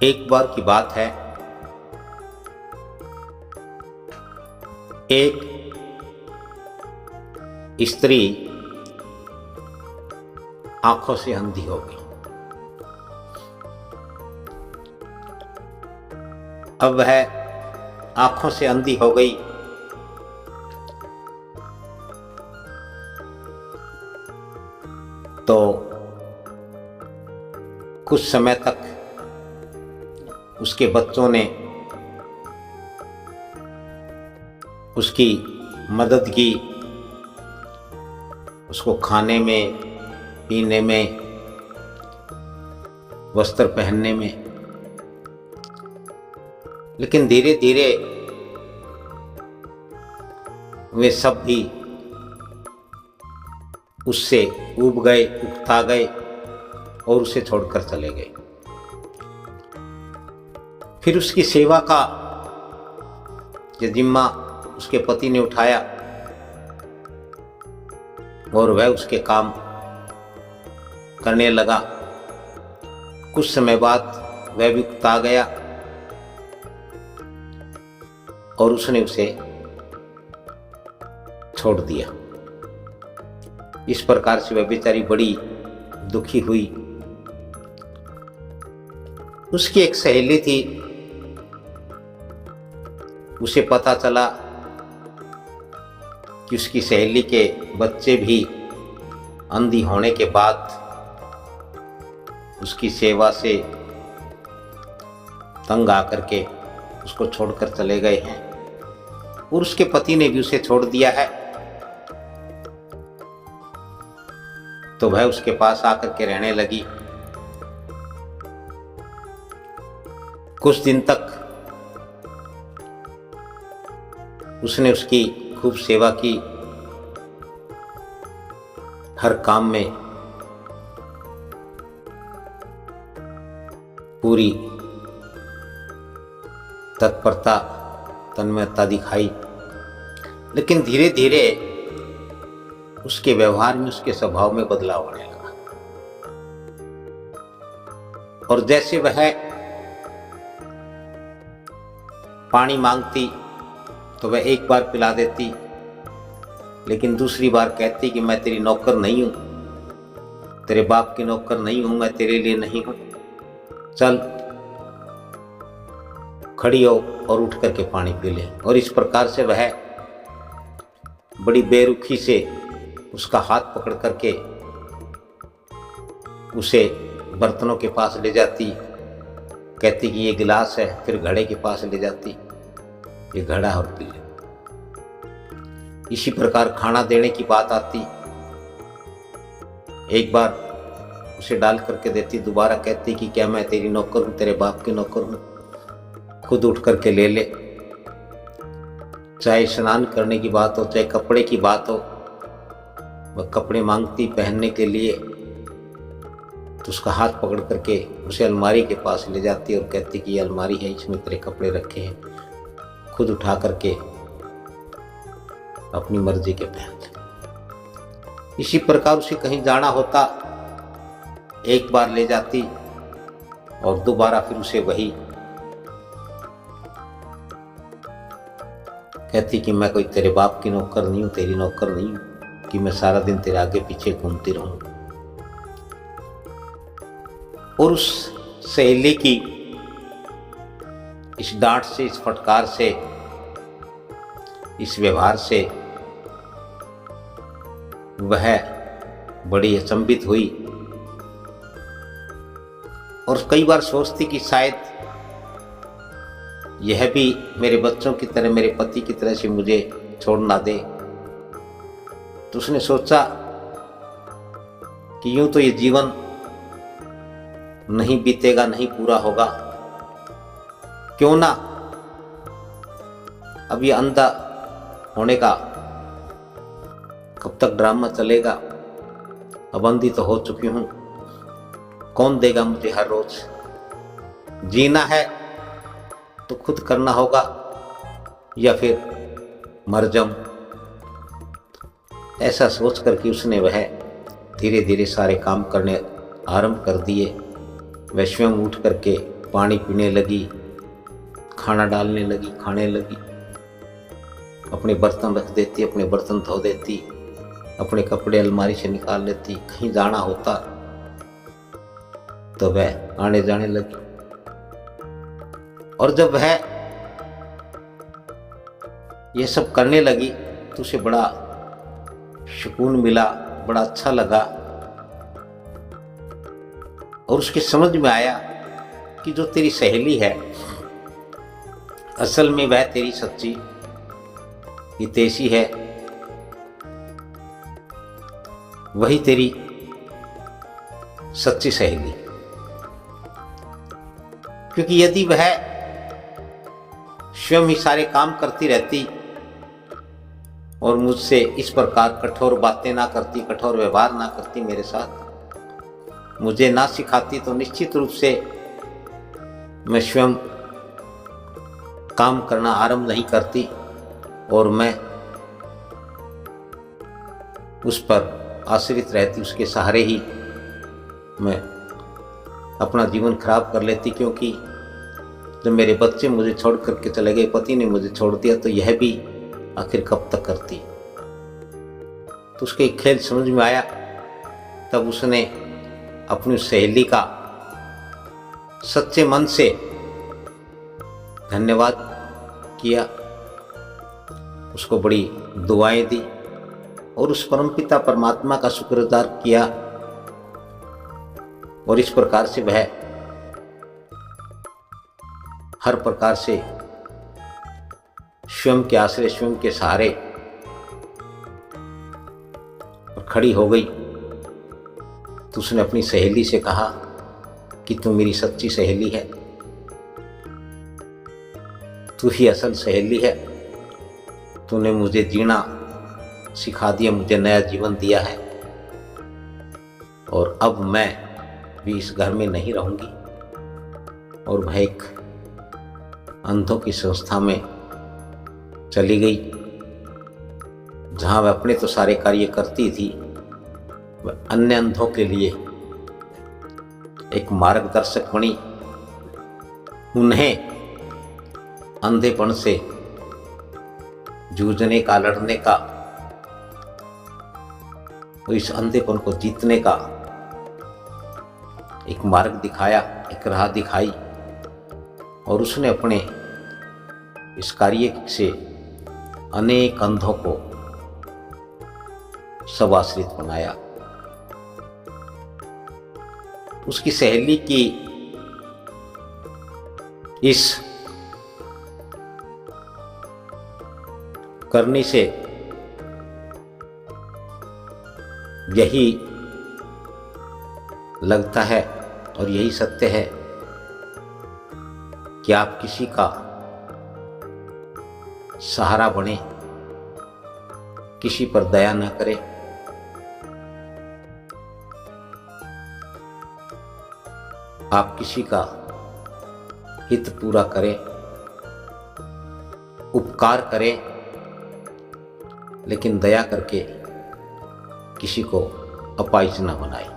एक बार की बात है, एक स्त्री आंखों से अंधी हो गई। अब वह आंखों से अंधी हो गई तो कुछ समय तक उसके बच्चों ने उसकी मदद की, उसको खाने में, पीने में, वस्त्र पहनने में। लेकिन धीरे धीरे वे सब भी उससे ऊब गए, उकता गए और उसे छोड़कर चले गए। फिर उसकी सेवा का ये जिम्मा उसके पति ने उठाया और वह उसके काम करने लगा। कुछ समय बाद वह भी उकता गया और उसने उसे छोड़ दिया। इस प्रकार से वह बेचारी बड़ी दुखी हुई। उसकी एक सहेली थी, उसे पता चला कि उसकी सहेली के बच्चे भी अंधी होने के बाद उसकी सेवा से तंग आकर के उसको छोड़कर चले गए हैं और उसके पति ने भी उसे छोड़ दिया है। तो वह उसके पास आकर के रहने लगी। कुछ दिन तक उसने उसकी खूब सेवा की, हर काम में पूरी तत्परता, तन्मयता दिखाई। लेकिन धीरे धीरे उसके व्यवहार में, उसके स्वभाव में बदलाव होने लगा और जैसे वह पानी मांगती तो वह एक बार पिला देती, लेकिन दूसरी बार कहती कि मैं तेरी नौकर नहीं हूं, तेरे बाप की नौकर नहीं हूं, मैं तेरे लिए नहीं हूं, चल खड़ी हो और उठ करके पानी पी ले। और इस प्रकार से वह बड़ी बेरुखी से उसका हाथ पकड़ करके उसे बर्तनों के पास ले जाती, कहती कि ये गिलास है, फिर घड़े के पास ले जाती, ये घड़ा और पी ले। इसी प्रकार खाना देने की बात आती, एक बार उसे डाल करके देती, दोबारा कहती कि क्या मैं तेरी नौकर हूं, तेरे बाप की नौकर हूं, खुद उठ करके ले ले। चाहे स्नान करने की बात हो, चाहे कपड़े की बात हो, वह कपड़े मांगती पहनने के लिए तो उसका हाथ पकड़ करके उसे अलमारी के पास ले जाती और कहती कि ये अलमारी है, इसमें तेरे कपड़े रखे हैं, खुद उठा करके अपनी मर्जी के पहन ले। इसी प्रकार उसे कहीं जाना होता, एक बार ले जाती और दोबारा फिर उसे वही कहती कि मैं कोई तेरे बाप की नौकर नहीं हूं, तेरी नौकर नहीं हूं कि मैं सारा दिन तेरे आगे पीछे घूमती रहूं। और उस सहेली की इस डांट से, इस फटकार से, इस व्यवहार से वह बड़ी अचंभित हुई और कई बार सोचती कि शायद यह भी मेरे बच्चों की तरह, मेरे पति की तरह से मुझे छोड़ ना दे। तो उसने सोचा कि यूं तो ये जीवन नहीं बीतेगा, नहीं पूरा होगा, क्यों ना अब ये अंधा होने का कब तक ड्रामा चलेगा। अब अंधी तो हो चुकी हूं, कौन देगा मुझे हर रोज। जीना है तो खुद करना होगा या फिर मर जाऊं। ऐसा सोच करके उसने वह धीरे धीरे सारे काम करने आरंभ कर दिए। वह स्वयं उठ करके पानी पीने लगी, खाना डालने लगी, खाने लगी, अपने बर्तन रख देती, अपने बर्तन धो देती, अपने कपड़े अलमारी से निकाल लेती, कहीं जाना होता तो वह आने जाने लगी। और जब वह ये सब करने लगी तो उसे बड़ा सुकून मिला, बड़ा अच्छा लगा। और उसके समझ में आया कि जो तेरी सहेली है असल में वह तेरी सच्ची हितैषी है, वही तेरी सच्ची सहेली। क्योंकि यदि वह स्वयं ही सारे काम करती रहती और मुझसे इस प्रकार कठोर बातें ना करती, कठोर व्यवहार ना करती, मेरे साथ मुझे ना सिखाती, तो निश्चित रूप से मैं स्वयं काम करना आरंभ नहीं करती और मैं उस पर आश्रित रहती, उसके सहारे ही मैं अपना जीवन खराब कर लेती। क्योंकि जब मेरे बच्चे मुझे छोड़ करके चले गए, पति ने मुझे छोड़ दिया, तो यह भी आखिर कब तक करती। तो उसके एक खेल समझ में आया। तब उसने अपनी सहेली का सच्चे मन से धन्यवाद किया, उसको बड़ी दुआएं दी और उस परमपिता परमात्मा का शुक्रगुजार किया। और इस प्रकार से वह हर प्रकार से स्वयं के आश्रय, स्वयं के सहारे खड़ी हो गई। तो उसने अपनी सहेली से कहा कि तू मेरी सच्ची सहेली है, तू ही असल सहेली है, तूने मुझे जीना सिखा दिया, मुझे नया जीवन दिया है। और अब मैं भी इस घर में नहीं रहूंगी। और वह एक अंधों की संस्था में चली गई, जहां वह अपने तो सारे कार्य करती थी, वह अन्य अंधों के लिए एक मार्गदर्शक बनी। उन्हें अंधेपन से जूझने का, लड़ने का, इस अंधेपन को जीतने का एक मार्ग दिखाया, एक राह दिखाई। और उसने अपने इस कार्य से अनेक अंधों को सवाश्रित बनाया। उसकी सहेली की इस करने से यही लगता है और यही सत्य है कि आप किसी का सहारा बने, किसी पर दया न करें, आप किसी का हित पूरा करें, उपकार करें, लेकिन दया करके किसी को अपाहिज न बनाए।